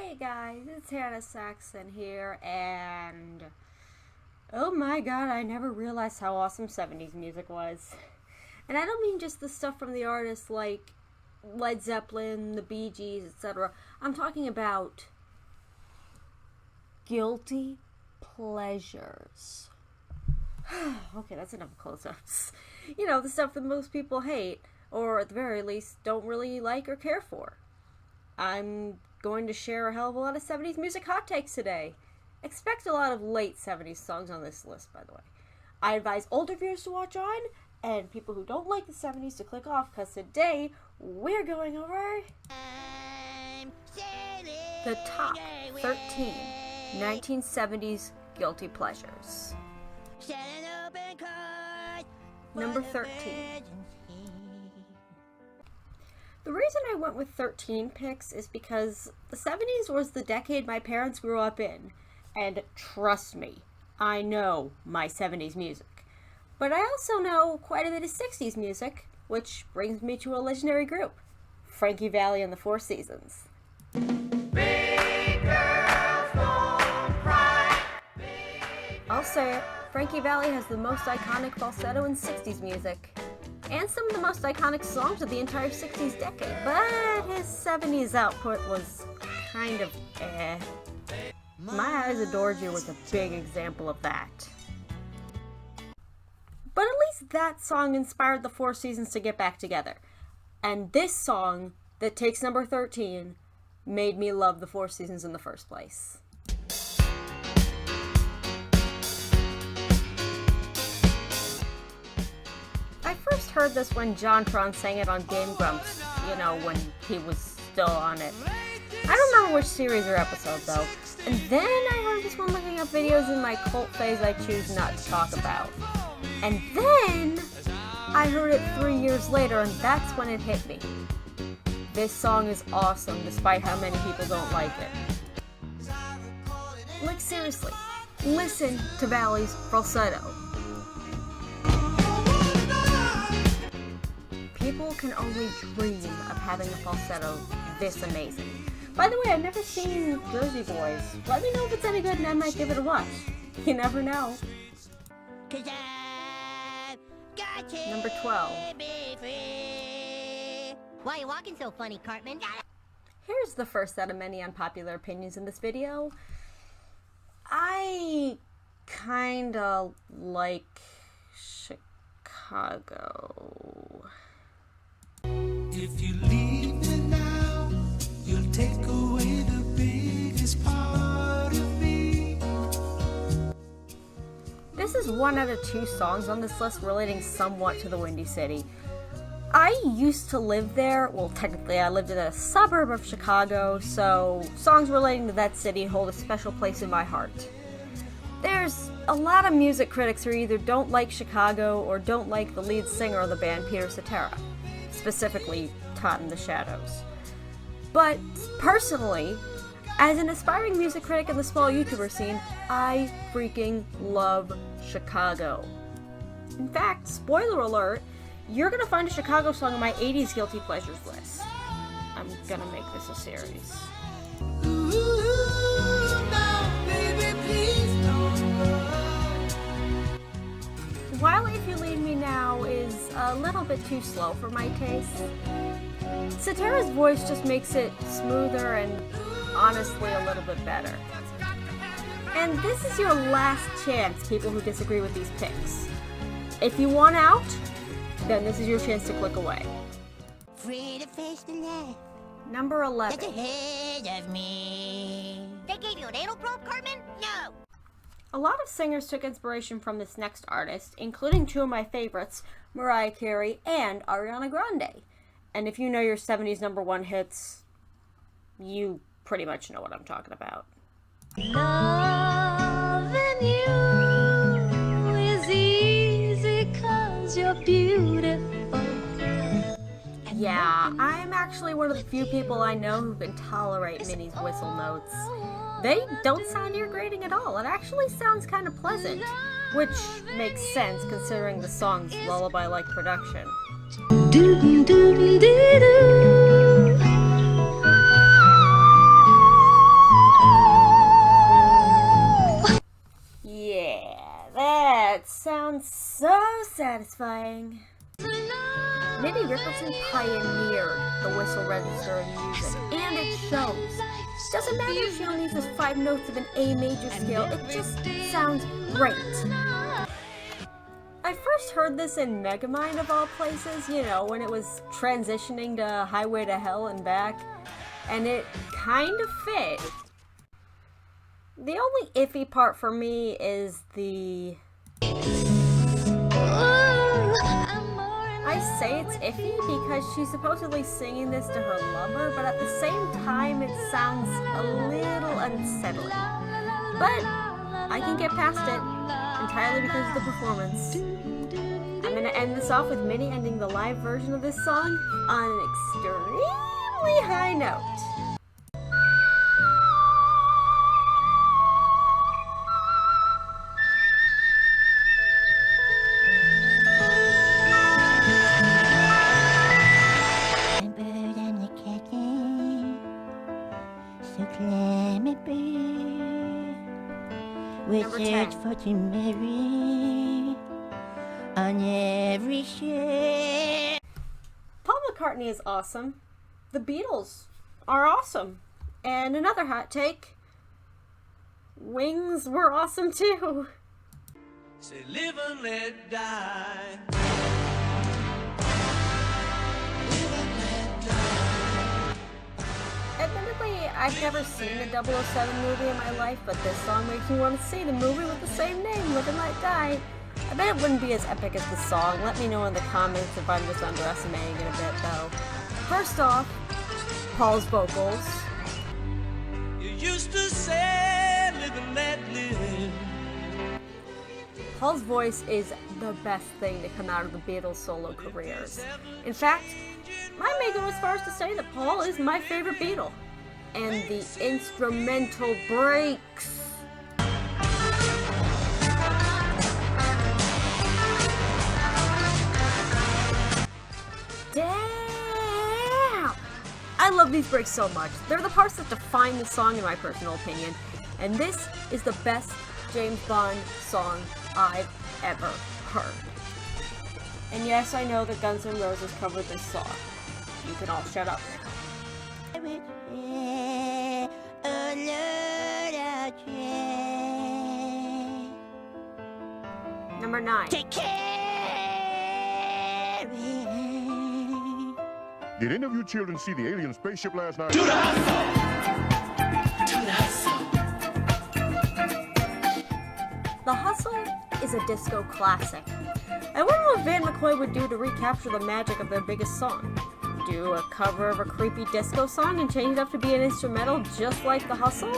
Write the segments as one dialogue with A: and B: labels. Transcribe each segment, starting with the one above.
A: Hey guys, it's Hannah Saxon here, and oh my god, I never realized how awesome 70s music was. And I don't mean just the stuff from the artists like Led Zeppelin, the Bee Gees, etc. I'm talking about guilty pleasures. Okay, that's enough close-ups. You know, the stuff that most people hate, or at the very least, don't really like or care for. I'm going to share a hell of a lot of 70s music hot takes today. Expect a lot of late 70s songs on this list, by the way. I advise older viewers to watch on, and people who don't like the 70s to click off, because today we're going over the top 13 1970s guilty pleasures. Number 13. The reason I went with 13 picks is because the 70s was the decade my parents grew up in. And trust me, I know my 70s music. But I also know quite a bit of 60s music, which brings me to a legendary group, Frankie Valli and the Four Seasons. Big girls don't cry. I'll say it, Frankie Valli has the most iconic falsetto in 60s music. And some of the most iconic songs of the entire 60s decade, but his 70s output was kind of eh. My Eyes Adored You was a big example of that. But at least that song inspired the Four Seasons to get back together. And this song, that takes number 13, made me love the Four Seasons in the first place. I first heard this when JonTron sang it on Game Grumps, you know, when he was still on it. I don't remember which series or episode, though. And then I heard this one looking up videos in my cult phase I choose not to talk about. And then I heard it 3 years later, and that's when it hit me. This song is awesome, despite how many people don't like it. Like, seriously, listen to Valli's falsetto. People can only dream of having a falsetto this amazing. By the way, I've never seen Jersey Boys. Let me know if it's any good and I might give it a watch. You never know. Number 12.
B: Why are you walking so funny, Cartman?
A: Here's the first out of many unpopular opinions in this video. I kinda like Chicago.
C: If you leave me now, you'll take away the biggest part of me.
A: This is one out of two songs on this list relating somewhat to the Windy City. I used to live there. Well, technically I lived in a suburb of Chicago, so songs relating to that city hold a special place in my heart. There's a lot of music critics who either don't like Chicago or don't like the lead singer of the band, Peter Cetera. Specifically Taught in the Shadows. But personally, as an aspiring music critic in the small YouTuber scene, I freaking love Chicago. In fact, spoiler alert, you're gonna find a Chicago song on my 80s Guilty Pleasures list. I'm gonna make this a series. While If You Leave Me Now is a little bit too slow for my taste, Cetera's voice just makes it smoother and honestly a little bit better. And this is your last chance, people who disagree with these picks. If you want out, then this is your chance to click away.
B: Free to face the life
A: Number 11.
B: that's ahead of me. They gave you an anal probe, Cartman? No!
A: A lot of singers took inspiration from this next artist, including two of my favorites, Mariah Carey and Ariana Grande. And if you know your 70s number one hits, you pretty much know what I'm talking about.
D: Loving you is easy 'cause you're beautiful.
A: Yeah, I'm actually one of the few people I know who can tolerate Minnie's whistle notes. They don't sound irritating at all. It actually sounds kind of pleasant, which makes sense considering the song's lullaby-like production. sounds so satisfying. Minnie Riperton pioneered the whistle register in music, and it shows. Doesn't matter if she only uses 5 notes of an A major scale, it just sounds great. I first heard this in Megamind of all places, you know, when it was transitioning to Highway to Hell and back, and it kind of fit. The only iffy part for me is the... I say it's iffy because she's supposedly singing this to her lover, but at the same time it sounds a little unsettling. But I can get past it entirely because of the performance. I'm gonna end this off with Minnie ending the live version of this song on an extremely high note. Number 10.
B: For to marry on every ship.
A: Paul McCartney is awesome. The Beatles are awesome. And another hot take, Wings were awesome too.
C: Say live and let die.
A: Admittedly, I've never seen a 007 movie in my life, but this song makes me want to see the movie with the same name, Live and Let Die. I bet it wouldn't be as epic as the song. Let me know in the comments if I'm just underestimating it a bit, though. First off, Paul's vocals.
C: You used to say live and let live.
A: Paul's voice is the best thing to come out of the Beatles' solo careers. In fact, I may go as far as to say that Paul is my favorite Beatle. And the instrumental breaks. Damn! I love these breaks so much. They're the parts that define the song in my personal opinion. And this is the best James Bond song I've ever heard. And yes, I know that Guns N' Roses covered this song. You can all shut up now. Number 9.
B: Take care.
E: Did any of you children see the alien spaceship last night?
A: The Hustle is a disco classic. I wonder what Van McCoy would do to recapture the magic of their biggest song. Do a cover of a creepy disco song and change it up to be an instrumental just like The Hustle?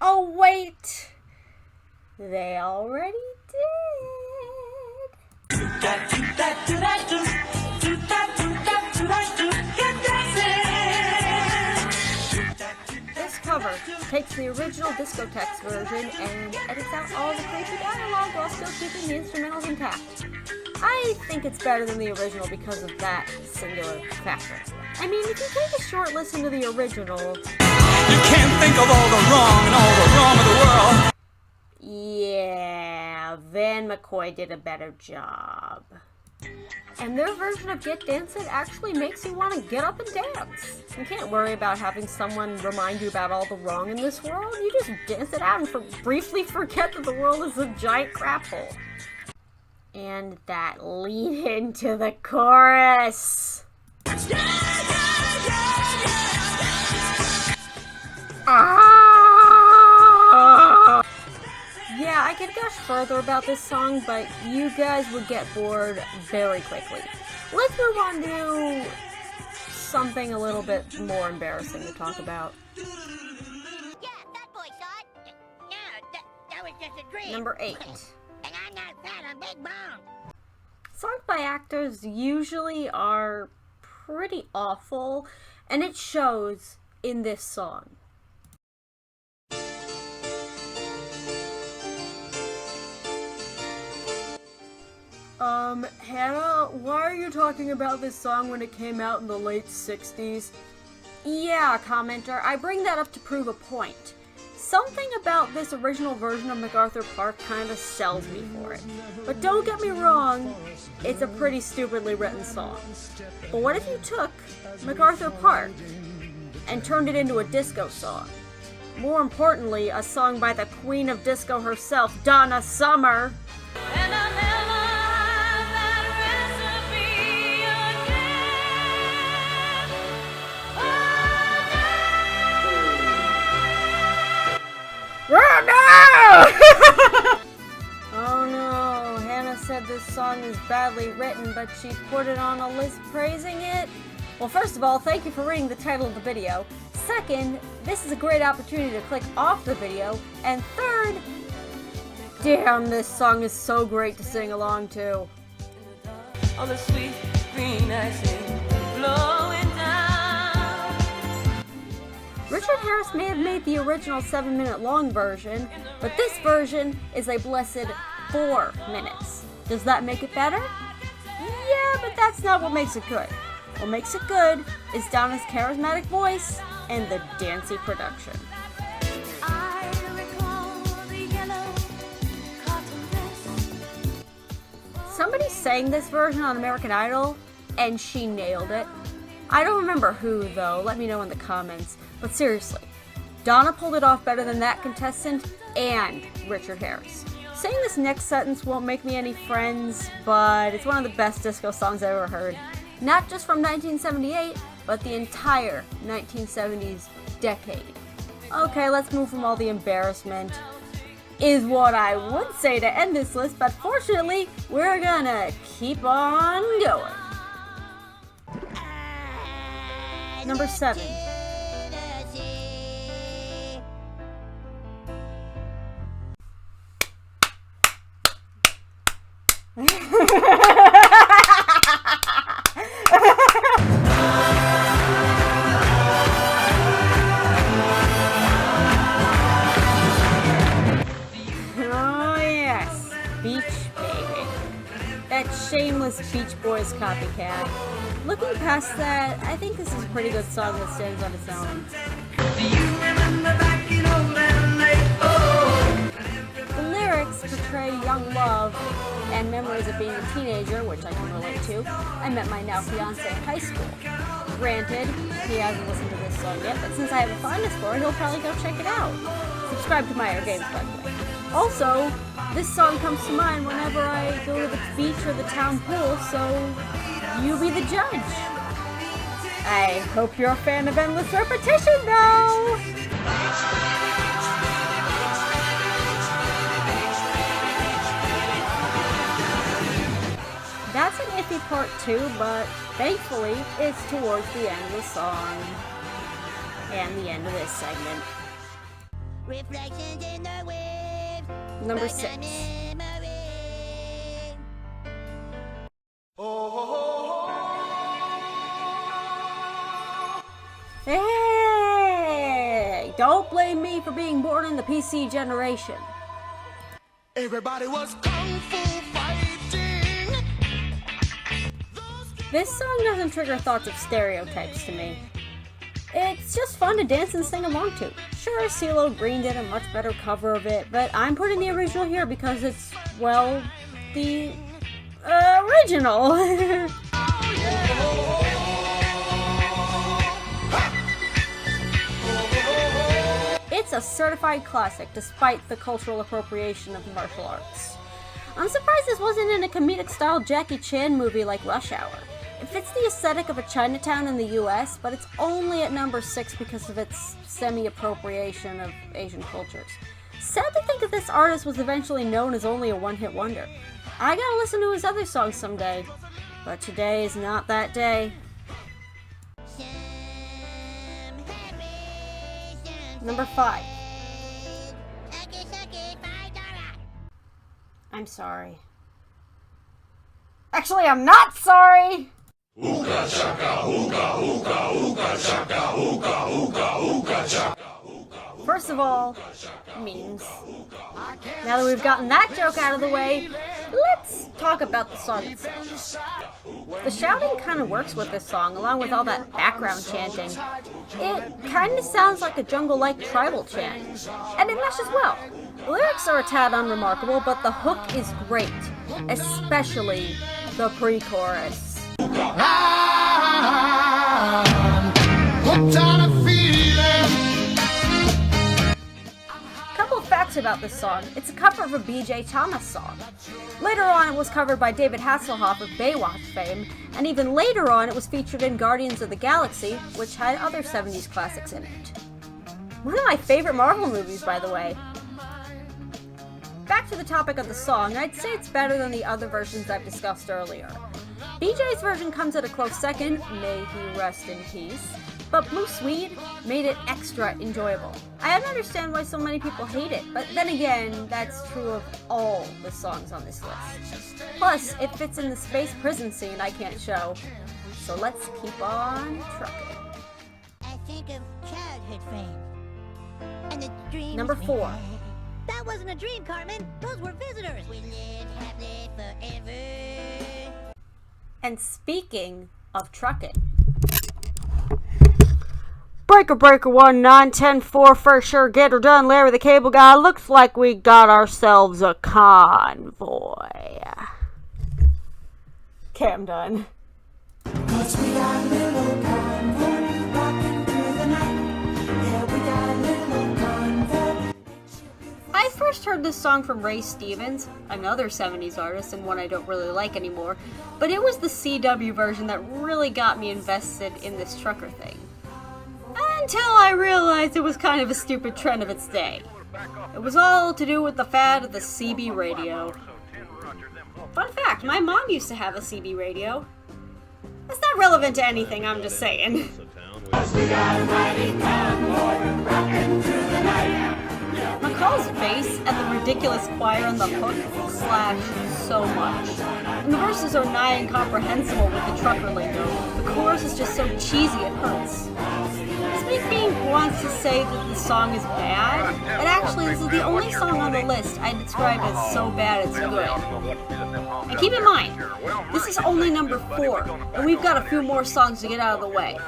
A: Oh wait! They already did! This cover takes the original discotheque version and edits out all the creepy dialogue while still keeping the instrumentals intact. I think it's better than the original because of that singular factor. I mean, if you take a short listen to the original...
C: You can't think of all the wrong and all the wrong of the world.
A: Yeah, Van McCoy did a better job. And their version of Get Dancing actually makes you want to get up and dance. You can't worry about having someone remind you about all the wrong in this world. You just dance it out and briefly forget that the world is a giant crap hole. And that lead into the chorus. Yeah, I could gush further about this song, but you guys would get bored very quickly. Let's move on to something a little bit more embarrassing to talk about.
B: Yeah, fat boy saw it. No, that was just a dream.
A: Number 8.
B: And I'm not fat, I'm big bone.
A: Songs by actors usually are pretty awful, and it shows in this song. Hannah, why are you talking about this song when it came out in the late 60s? Yeah, commenter, I bring that up to prove a point. Something about this original version of Macarthur Park kind of sells me for it. But don't get me wrong, it's a pretty stupidly written song. But what if you took Macarthur Park and turned it into a disco song? More importantly, a song by the queen of disco herself, Donna Summer.
D: And I'll never have that recipe
A: Oh no! Oh no, Hannah said this song is badly written, but she put it on a list praising it? Well, first of all, thank you for reading the title of the video. Second, this is a great opportunity to click off the video. And third, damn, this song is so great to sing along to.
D: on the sweet green icing flowing down.
A: Richard Harris may have made the original 7-minute long version, but this version is a blessed 4 minutes. Does that make it better? Yeah, but that's not what makes it good. What makes it good is Donna's charismatic voice and the dancey production.
D: I recall the yellow cotton dress.
A: Somebody sang this version on American Idol, and she nailed it. I don't remember who, though. Let me know in the comments. But seriously, Donna pulled it off better than that contestant and Richard Harris. Saying this next sentence won't make me any friends, but it's one of the best disco songs I've ever heard. Not just from 1978, but the entire 1970s decade. Okay, let's move from all the embarrassment, is what I would say to end this list, but fortunately, we're gonna keep on going. Number 7. Oh yes, Beach Baby. That shameless Beach Boys copycat. Looking past that, I think this is a pretty good song that stands on its own. The lyrics portray young love and memories of being a teenager, which I can relate to. I met my now fiance in high school. Granted, he hasn't listened to this song yet, but since I have a fondness for it, he'll probably go check it out. Subscribe to my Air Games, by the way. Also, this song comes to mind whenever I go to the beach or the town pool, so you be the judge. I hope you're a fan of endless repetition, though! That's an iffy part too, but thankfully it's towards the end of the song and the end of this segment.
B: Reflections in the waves.
A: Number 6. Hey! Don't blame me for being born in the PC generation.
C: Everybody was kung fu fighting.
A: This song doesn't trigger thoughts of stereotypes to me. It's just fun to dance and sing along to. Sure, CeeLo Green did a much better cover of it, but I'm putting the original here because it's, well, the original. It's a certified classic despite the cultural appropriation of martial arts. I'm surprised this wasn't in a comedic style Jackie Chan movie like Rush Hour. It fits the aesthetic of a Chinatown in the US, but it's only at number 6 because of its semi-appropriation of Asian cultures. Sad to think that this artist was eventually known as only a one-hit wonder. I gotta listen to his other songs someday, but today is not that day. Number 5. I'm sorry. Actually, I'm not sorry!
E: Ooga chaka, ooga, ooga, ooga chaka, ooga, ooga, ooga chaka, ooga, ooga.
A: First of all, memes. Now that we've gotten that joke out of the way, let's talk about the song itself. The shouting kind of works with this song, along with all that background chanting. It kind of sounds like a jungle-like tribal chant, and it meshes well. The lyrics are a tad unremarkable, but the hook is great, especially the pre-chorus. Couple of facts about this song. It's a cover of a B.J. Thomas song. Later on, it was covered by David Hasselhoff of Baywatch fame, and even later on, it was featured in Guardians of the Galaxy, which had other 70s classics in it. One of my favorite Marvel movies, by the way. Back to the topic of the song, I'd say it's better than the other versions I've discussed earlier. BJ's version comes at a close second, may he rest in peace, but Blue Swede made it extra enjoyable. I don't understand why so many people hate it, but then again, that's true of all the songs on this list. Plus, it fits in the space prison scene I can't show, so let's keep on trucking.
B: I think of childhood fame and the dreams
A: Number
B: we
A: 4.
B: had. That wasn't a dream, Cartman. Those were visitors. We live happily forever.
A: And speaking of trucking, Breaker 1 9 10 4 for sure, get her done, Larry the Cable Guy. Looks like we got ourselves a convoy. Okay, I'm done.
C: 'Cause we got a little convoy rocking through the night. Yeah, we got a little convoy.
A: I first heard this song from Ray Stevens, another 70s artist and one I don't really like anymore, but it was the CW version that really got me invested in this trucker thing. Until I realized it was kind of a stupid trend of its day. It was all to do with the fad of the CB radio. Fun fact, my mom used to have a CB radio. That's not relevant to anything, I'm just saying. McCall's bass and the ridiculous choir on the hook clash so much. And the verses are nigh incomprehensible with the trucker lingo. The chorus is just so cheesy it hurts. This makes me want to say that the song is bad, but actually this is the only song on the list I describe as so bad it's good. And keep in mind, this is only number 4, and we've got a few more songs to get out of the way.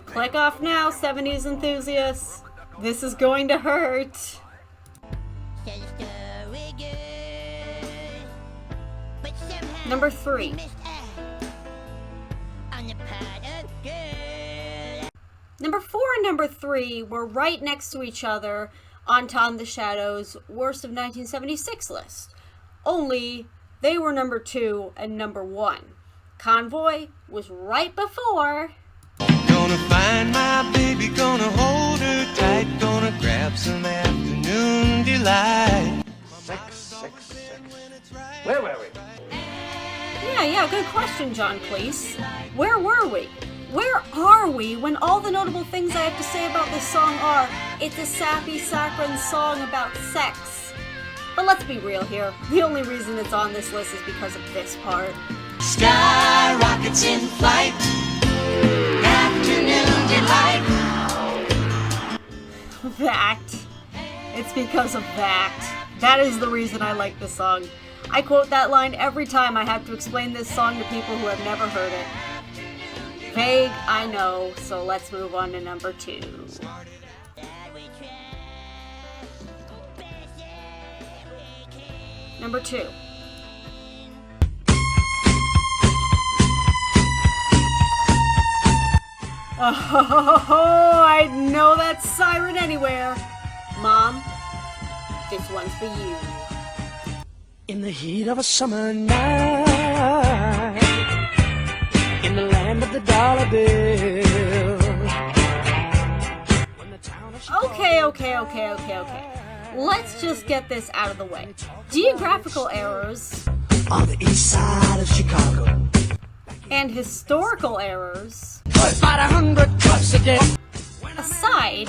A: Click off now, 70s enthusiasts. This is going to hurt.
B: Tell the story good, but somehow
A: Number 3.
B: we missed out on the part of good.
A: Number 4 and number 3 were right next to each other on Tom the Shadow's Worst of 1976 list. Only they were number 2 and number 1. Convoy was right before.
F: Gonna find my baby, gonna hold her tight, gonna grab some afternoon delight.
G: Sex. Where were we?
A: Yeah, good question, John Cleese. Where were we? Where are we when all the notable things I have to say about this song are, it's a sappy, saccharine song about sex? But let's be real here. The only reason it's on this list is because of this part.
F: Sky rockets in flight, afternoon delight.
A: That. It's because of that. That is the reason I like this song. I quote that line every time I have to explain this song to people who have never heard it. Vague, I know, so let's move on to number 2. Number 2. Oh, I'd know that Siren anywhere. Mom, this one's for you.
H: In the heat of a summer night, in the land of the dollar bill. When the town of Chicago-
A: Okay. Let's just get this out of the way. Geographical errors
H: on the east side of Chicago.
A: and historical errors
H: About 100 cups a day.
A: aside,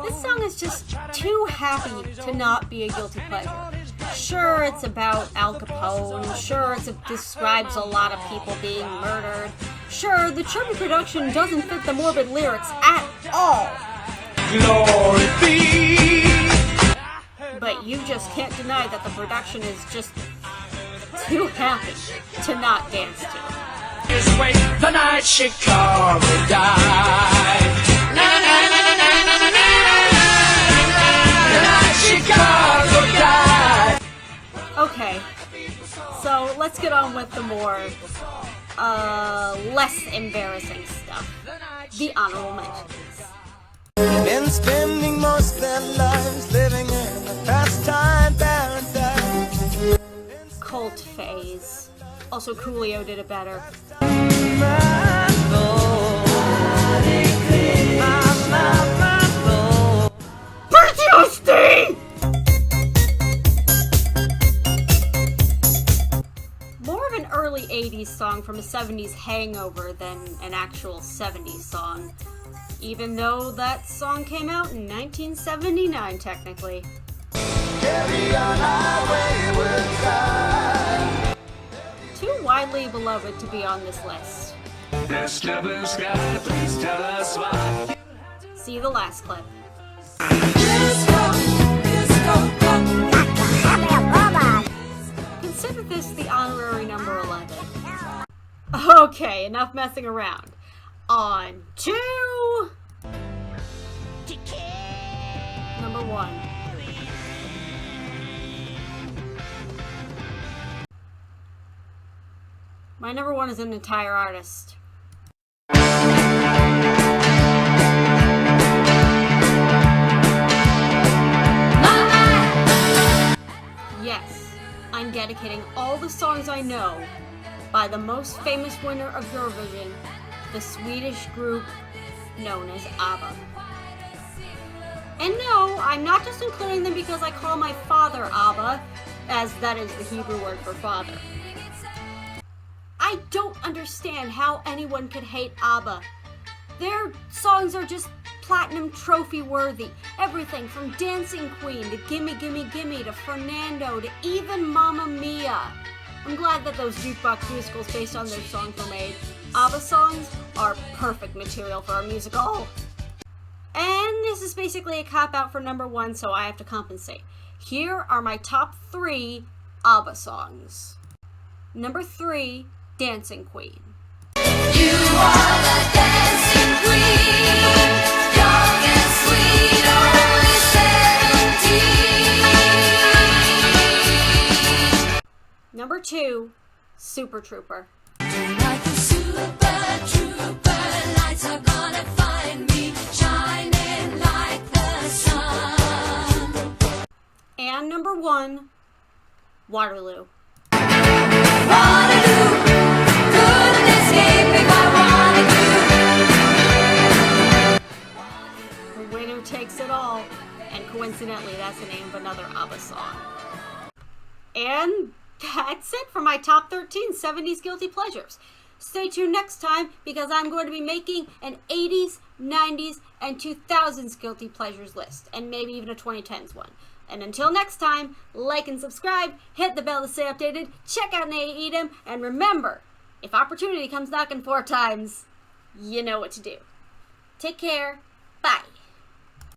A: this song is just too happy to not be a guilty pleasure. Sure, it's about Al Capone. Sure, it describes a lot of people being murdered. Sure, the chirpy production doesn't fit the morbid lyrics at all.
F: Glory be
A: you just can't deny that the production is just too happy to not dance to.
H: Just wait the night Chicago died. Na na na na na na na na na. The night Chicago died.
A: Okay, so let's get on with the more, less embarrassing stuff. The honorable mentions.
F: Been spending most of their lives living in a pastime paradise.
A: Cult phase. Also, Coolio did it better. Pretty More of an early 80s song from a 70s hangover than an actual 70s song. Even though that song came out in 1979, technically.
F: Carry on our wayward side.
A: Too widely beloved to be on this list.
C: Mr. Blue Sky, please tell us why.
A: See the last clip. Consider this the honorary number 11. Okay, enough messing around. On to number 1. My number 1 is an entire artist. Yes, I'm dedicating all the songs I know by the most famous winner of Eurovision, the Swedish group known as ABBA. And no, I'm not just including them because I call my father Abba, as that is the Hebrew word for father. I don't understand how anyone could hate ABBA. Their songs are just platinum trophy worthy. Everything from Dancing Queen to Gimme Gimme Gimme to Fernando to even Mamma Mia. I'm glad that those jukebox musicals based on their songs were made. ABBA songs are perfect material for a musical. And this is basically a cop-out for number 1, so I have to compensate. Here are my top 3 ABBA songs. Number 3, Dancing Queen.
D: You are the dancing queen, young and sweet, only 17.
A: Number 2, Super Trooper.
D: Like a super trooper, lights are gonna find me, shining like the sun.
A: And number 1, Waterloo.
D: Waterloo, couldn't escape if I wanted to.
A: The winner takes it all. And coincidentally, that's the name of another ABBA song. And that's it for my top 13 70s guilty pleasures. Stay tuned next time because I'm going to be making an 80s, 90s, and 2000s guilty pleasures list. And maybe even a 2010s one. And until next time, like and subscribe, hit the bell to stay updated, check out Nay Eat 'em, and remember, if opportunity comes knocking 4 times, you know what to do. Take care. Bye.